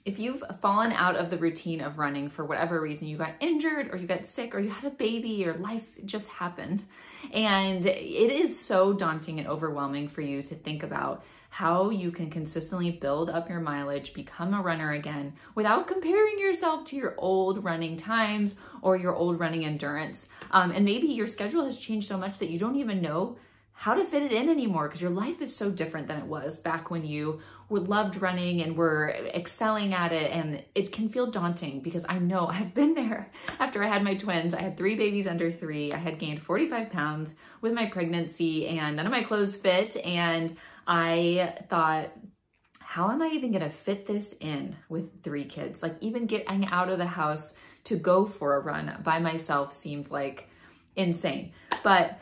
if you've fallen out of the routine of running for whatever reason, you got injured or you got sick or you had a baby or life just happened, and it is so daunting and overwhelming for you to think about how you can consistently build up your mileage, become a runner again without comparing yourself to your old running times or your old running endurance. And maybe your schedule has changed so much that you don't even know how to fit it in anymore because your life is so different than it was back when you loved running and were excelling at it. And it can feel daunting because I know I've been there. After I had my twins, I had 3 babies under 3. I had gained 45 pounds with my pregnancy and none of my clothes fit. And I thought, how am I even gonna fit this in with 3 kids? Like even getting out of the house to go for a run by myself seemed like insane. But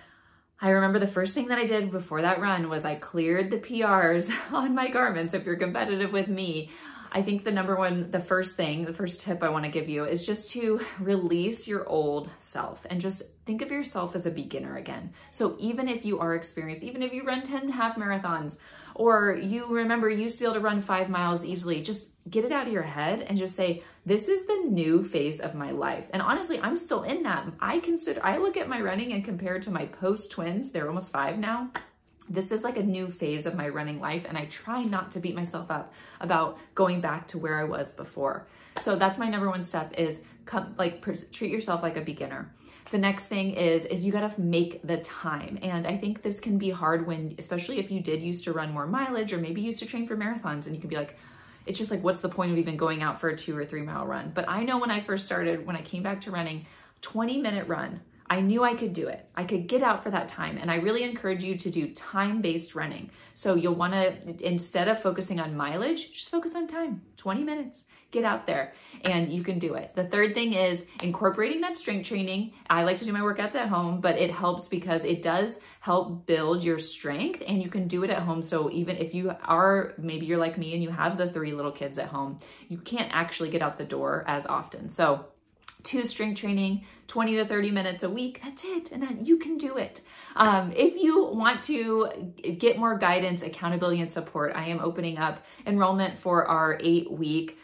I remember the first thing that I did before that run was I cleared the PRs on my garments. If you're competitive with me, I think the first tip I want to give you is just to release your old self and just think of yourself as a beginner again. So even if you are experienced, even if you run 10 half marathons, or you remember you used to be able to run 5 miles easily, just get it out of your head and just say, this is the new phase of my life. And honestly, I'm still in that. I look at my running and compare it to my post twins, they're almost 5 now. This is like a new phase of my running life, and I try not to beat myself up about going back to where I was before. So that's my number 1 step is treat yourself like a beginner. The next thing is you gotta make the time. And I think this can be hard especially if you did used to run more mileage or maybe used to train for marathons, and you can be like, it's just like, what's the point of even going out for a 2 or 3 mile run? But I know when I first started, when I came back to running, 20-minute run, I knew I could do it. I could get out for that time. And I really encourage you to do time-based running. So you'll wanna, instead of focusing on mileage, just focus on time, 20 minutes. Get out there and you can do it. The third thing is incorporating that strength training. I like to do my workouts at home, but it helps because it does help build your strength and you can do it at home. So even if maybe you're like me and you have the 3 little kids at home, you can't actually get out the door as often. So 2 strength training, 20 to 30 minutes a week, that's it. And then you can do it. If you want to get more guidance, accountability, and support, I am opening up enrollment for our 8-week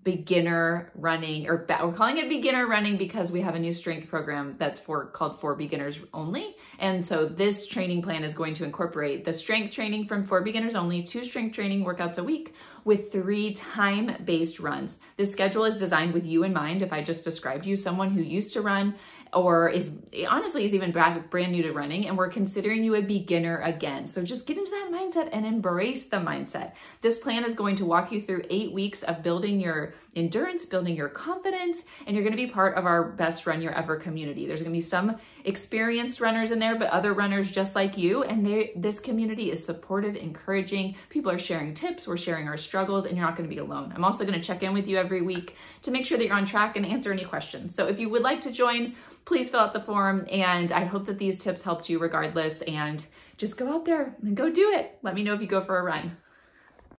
beginner running, or we're calling it beginner running because we have a new strength program that's called for beginners only. And so this training plan is going to incorporate the strength training for beginners only, 2 strength training workouts a week with 3 time-based runs. This schedule is designed with you in mind. If I just described you someone who used to run or is even brand new to running, and we're considering you a beginner again. So just get into that mindset and embrace the mindset. This plan is going to walk you through 8 weeks of building your endurance, building your confidence, and you're gonna be part of our Best Run Your Ever community. There's gonna be some experienced runners in there, but other runners just like you, and this community is supportive, encouraging. People are sharing tips, we're sharing our struggles, and you're not gonna be alone. I'm also gonna check in with you every week to make sure that you're on track and answer any questions. So if you would like to join, please fill out the form, and I hope that these tips helped you regardless, and just go out there and go do it. Let me know if you go for a run.